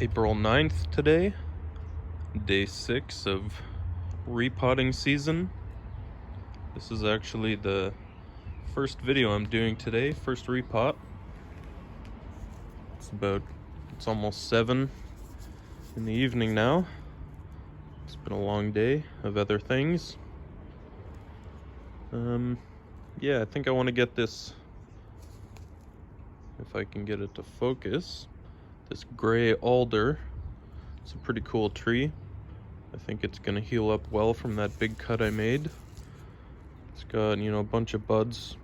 April 9th today, day 6 of repotting season. This is actually the first video I'm doing today, first repot. It's almost 7 in the evening now. It's been a long day of other things. Yeah, I think I want to get this, if I can get it to focus, this gray alder. It's a pretty cool tree. I think it's gonna heal up well from that big cut I made. It's got, a bunch of buds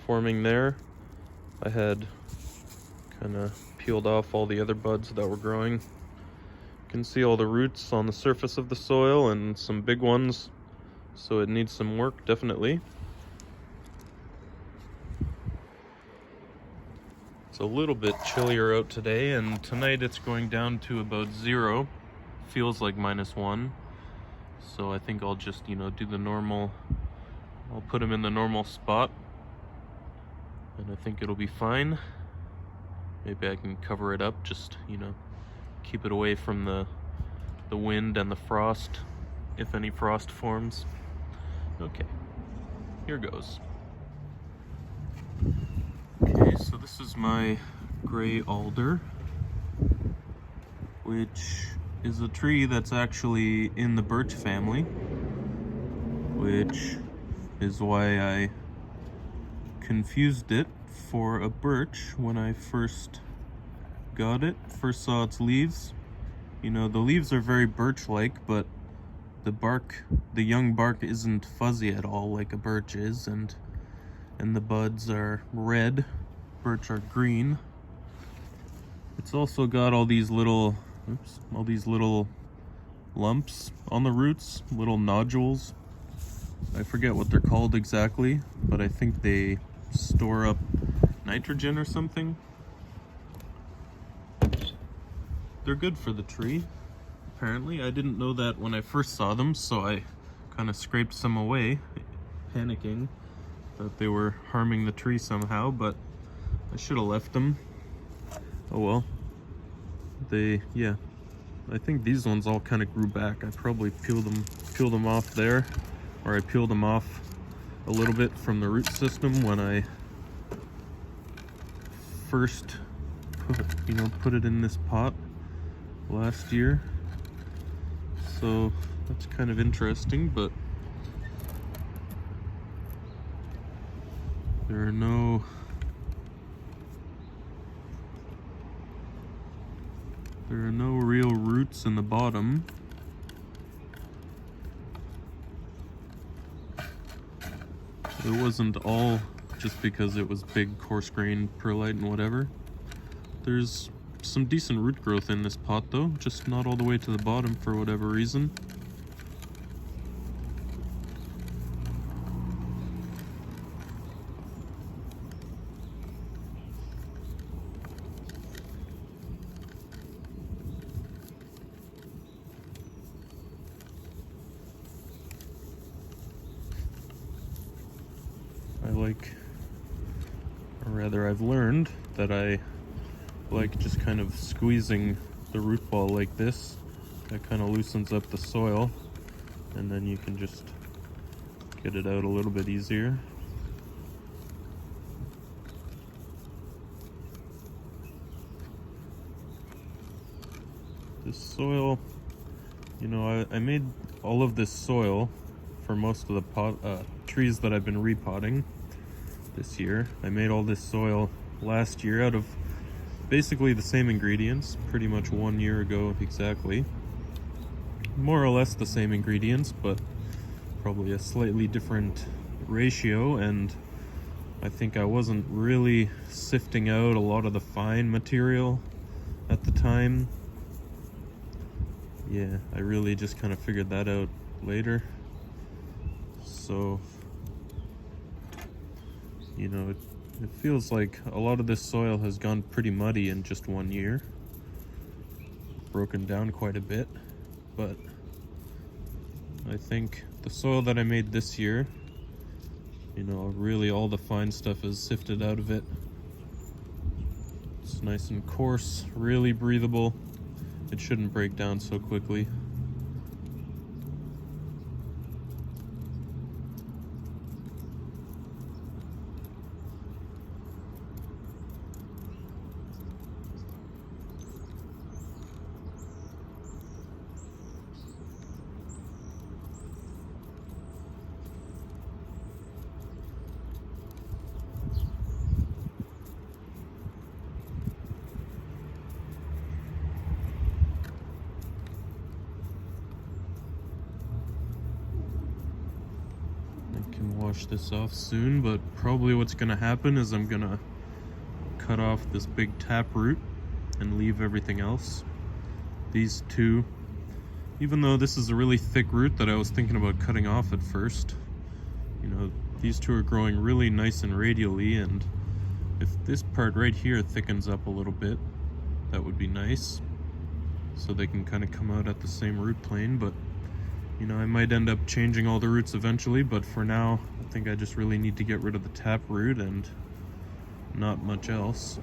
forming there. I had kind of peeled off all the other buds that were growing. You can see all the roots on the surface of the soil and some big ones, so it needs some work, definitely. It's a little bit chillier out today, and tonight it's going down to about 0. Feels like -1. So I think I'll just, do the normal. I'll put them in the normal spot, and I think it'll be fine. Maybe I can cover it up, just, keep it away from the wind and the frost, if any frost forms. Okay, here goes. Okay, so this is my gray alder, which is a tree that's actually in the birch family, which is why I confused it for a birch when I first got it, first saw its leaves. The leaves are very birch-like, but the young bark isn't fuzzy at all like a birch is, and the buds are red, birch are green. It's also got all these little lumps on the roots, little nodules. I forget what they're called exactly, but I think they store up nitrogen or something. They're good for the tree, apparently. I didn't know that when I first saw them, so I kind of scraped some away, panicking that they were harming the tree somehow, but I should have left them. Oh well. I think these ones all kind of grew back. I probably peeled them off there, or I peeled them off a little bit from the root system when I first put it in this pot last year. So that's kind of interesting, but there are no real roots in the bottom. It wasn't all just because it was big, coarse-grained perlite and whatever. There's some decent root growth in this pot though, just not all the way to the bottom for whatever reason. I've learned that I like just kind of squeezing the root ball like this. That kind of loosens up the soil, and then you can just get it out a little bit easier. This soil, I made all of this soil for most of the trees that I've been repotting this year. I made all this soil last year out of basically the same ingredients, pretty much 1 year ago exactly. More or less the same ingredients, but probably a slightly different ratio, and I think I wasn't really sifting out a lot of the fine material at the time. Yeah, I really just kind of figured that out later. So it feels like a lot of this soil has gone pretty muddy in just 1 year. Broken down quite a bit, but I think the soil that I made this year, really all the fine stuff is sifted out of it. It's nice and coarse, really breathable. it shouldn't break down so quickly. Wash this off soon, but probably what's gonna happen is I'm gonna cut off this big tap root and leave everything else. These two, even though this is a really thick root that I was thinking about cutting off at first, you know, these two are growing really nice and radially, and if this part right here thickens up a little bit, that would be nice, so they can kind of come out at the same root plane. But you know, I might end up changing all the roots eventually, but for now, I think I just really need to get rid of the tap root and not much else.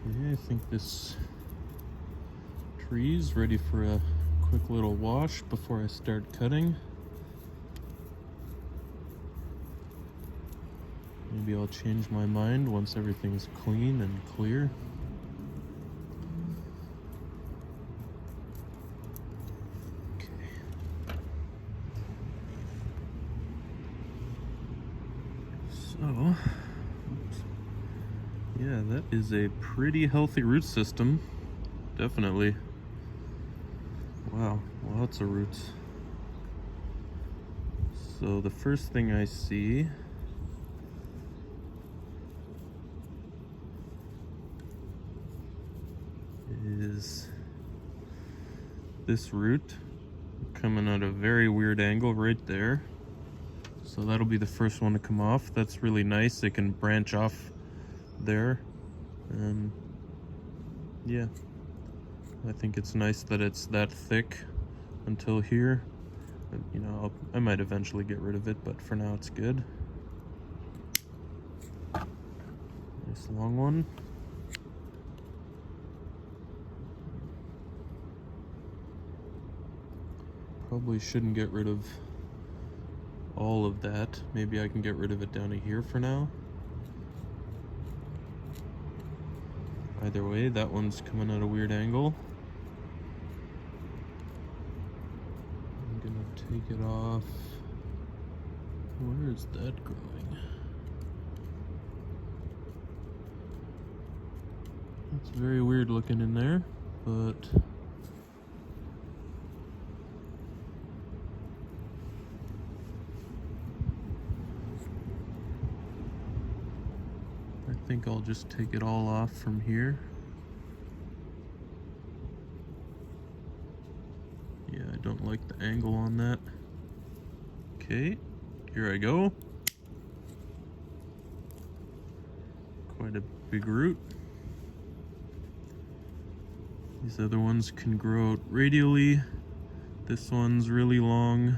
Okay, I think this tree's ready for a quick little wash before I start cutting. Maybe I'll change my mind once everything's clean and clear. Okay. So, yeah, that is a pretty healthy root system. Definitely. Wow, lots of roots. So the first thing I see is this root coming at a very weird angle right there. So that'll be the first one to come off. That's really nice. It can branch off there. And yeah, I think it's nice that it's that thick until here. You know, I might eventually get rid of it, but for now it's good. Nice long one. Probably shouldn't get rid of all of that. Maybe I can get rid of it down to here for now. Either way, that one's coming at a weird angle. I'm gonna take it off. Where is that growing? It's very weird looking in there, but I think I'll just take it all off from here. Yeah, I don't like the angle on that. Okay, here I go. Quite a big root. These other ones can grow out radially. This one's really long.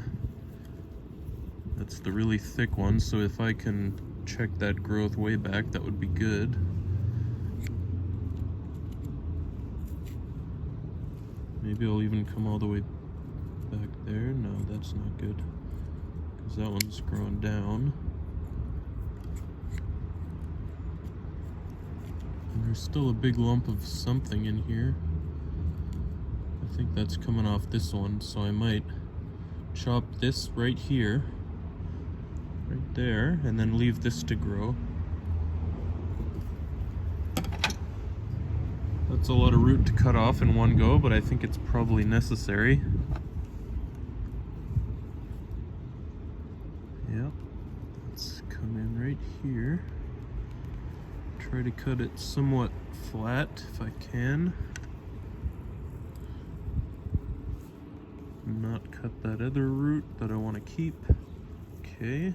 That's the really thick one, so if I can check that growth way back, that would be good. Maybe I'll even come all the way back there. No, that's not good, because that one's growing down. And there's still a big lump of something in here. I think that's coming off this one, so I might chop this right here, right there, and then leave this to grow. That's a lot of root to cut off in one go, but I think it's probably necessary. Yep, let's come in right here. Try to cut it somewhat flat if I can. Not cut that other root that I want to keep. Okay.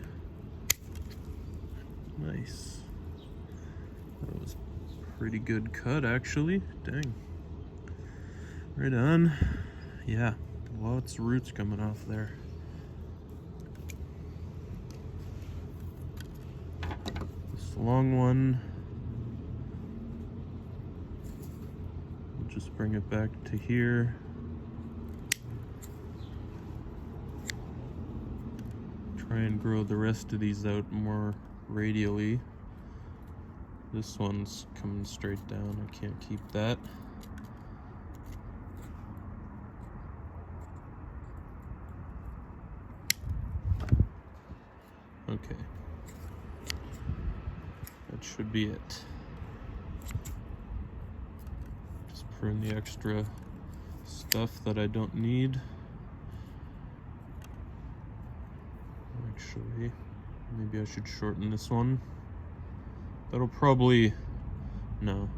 Nice. That was a pretty good cut, actually. Dang. Right on. Yeah, Lots of roots coming off there. This long one, we'll just bring it back to here. Try and grow the rest of these out more radially. This one's coming straight down, I can't keep that. Okay, that should be it. Just prune the extra stuff that I don't need. Actually, maybe I should shorten this one. That'll probably, no,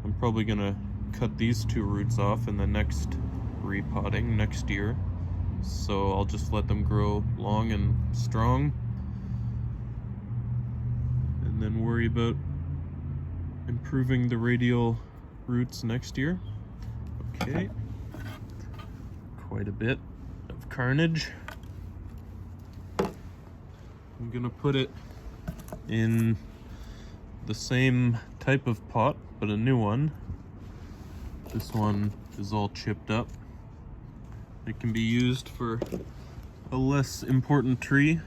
I'm probably gonna cut these two roots off in the next repotting next year. So I'll just let them grow long and strong, and then worry about improving the radial roots next year. Okay, quite a bit of carnage. I'm gonna put it in the same type of pot, but a new one. This one is all chipped up. It can be used for a less important tree.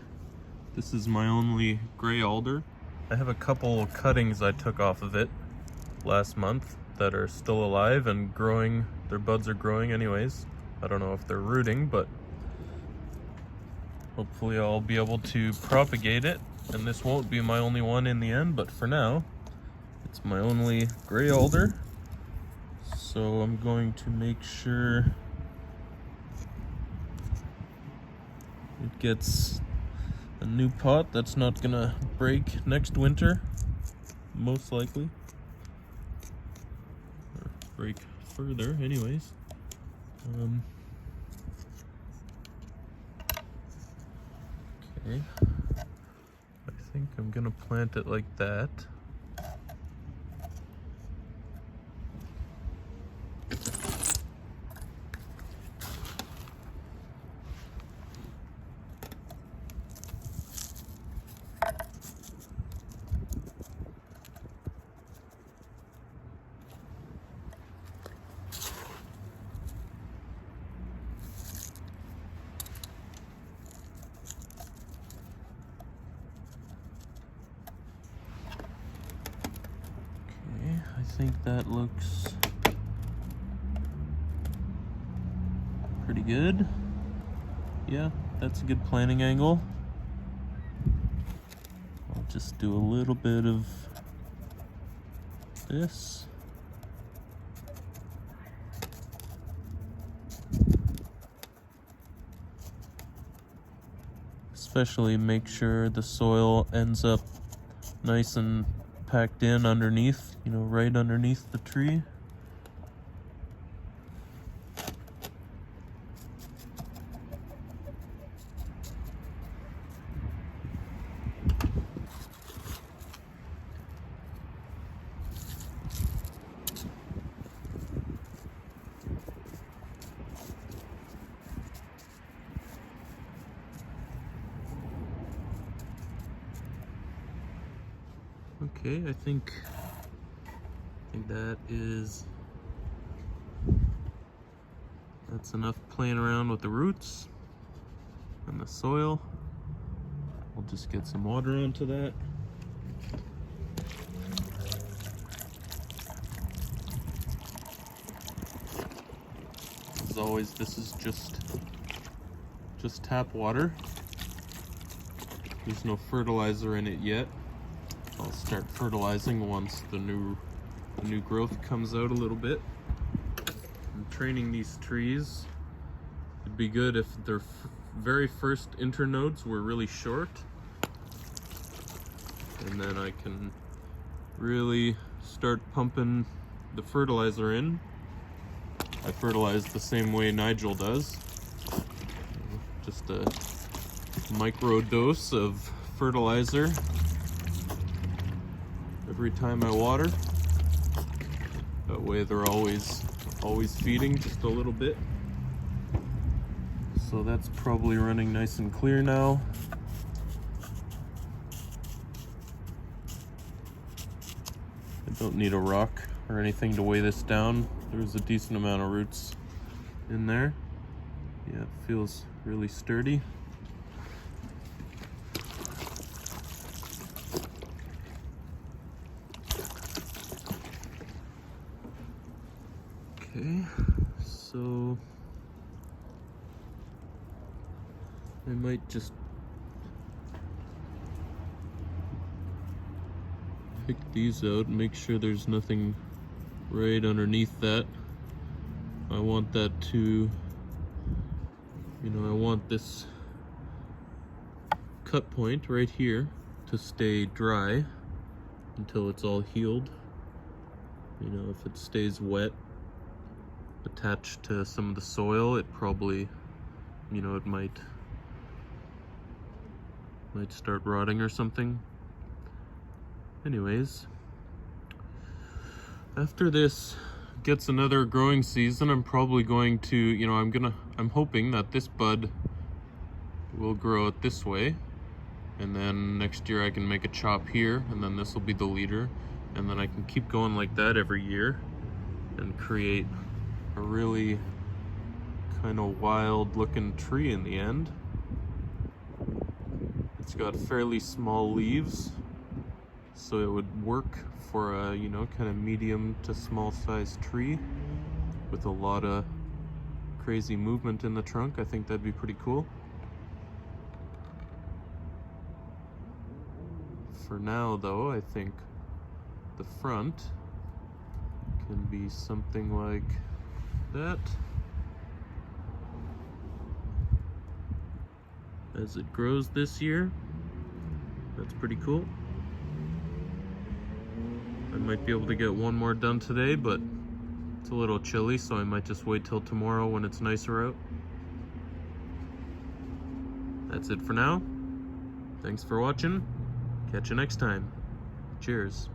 This is my only gray alder. I have a couple cuttings I took off of it last month that are still alive and growing. Their buds are growing anyways. I don't know if they're rooting, but hopefully I'll be able to propagate it, and this won't be my only one in the end, but for now, it's my only gray alder. So I'm going to make sure it gets a new pot that's not gonna break next winter, most likely. Or break further, anyways. Okay, I think I'm gonna plant it like that. I think that looks pretty good. Yeah, that's a good planting angle. I'll just do a little bit of this. Especially make sure the soil ends up nice and packed in underneath, you know, right underneath the tree. Okay, I think that's enough playing around with the roots and the soil. We'll just get some water onto that. As always, this is just tap water. There's no fertilizer in it yet. I'll start fertilizing once the new growth comes out a little bit. I'm training these trees. It'd be good if their very first internodes were really short, and then I can really start pumping the fertilizer in. I fertilize the same way Nigel does. Just a micro dose of fertilizer every time I water. That way they're always feeding just a little bit. So that's probably running nice and clear now. I don't need a rock or anything to weigh this down. There's a decent amount of roots in there. Yeah, it feels really sturdy. Okay, so I might just pick these out and make sure there's nothing right underneath that. I want that to, I want this cut point right here to stay dry until it's all healed. If it stays wet, attached to some of the soil, it probably, it might start rotting or something. Anyways, after this gets another growing season, I'm probably going to, I'm hoping that this bud will grow it this way, and then next year I can make a chop here, and then this will be the leader, and then I can keep going like that every year and create a really kind of wild looking tree in the end. It's got fairly small leaves, so it would work for a, kind of medium to small size tree with a lot of crazy movement in the trunk. I think that'd be pretty cool. For now though, I think the front can be something like that. As it grows this year, that's pretty cool. I might be able to get one more done today, but it's a little chilly, so I might just wait till tomorrow when it's nicer out. That's it for now. Thanks for watching. Catch you next time. Cheers.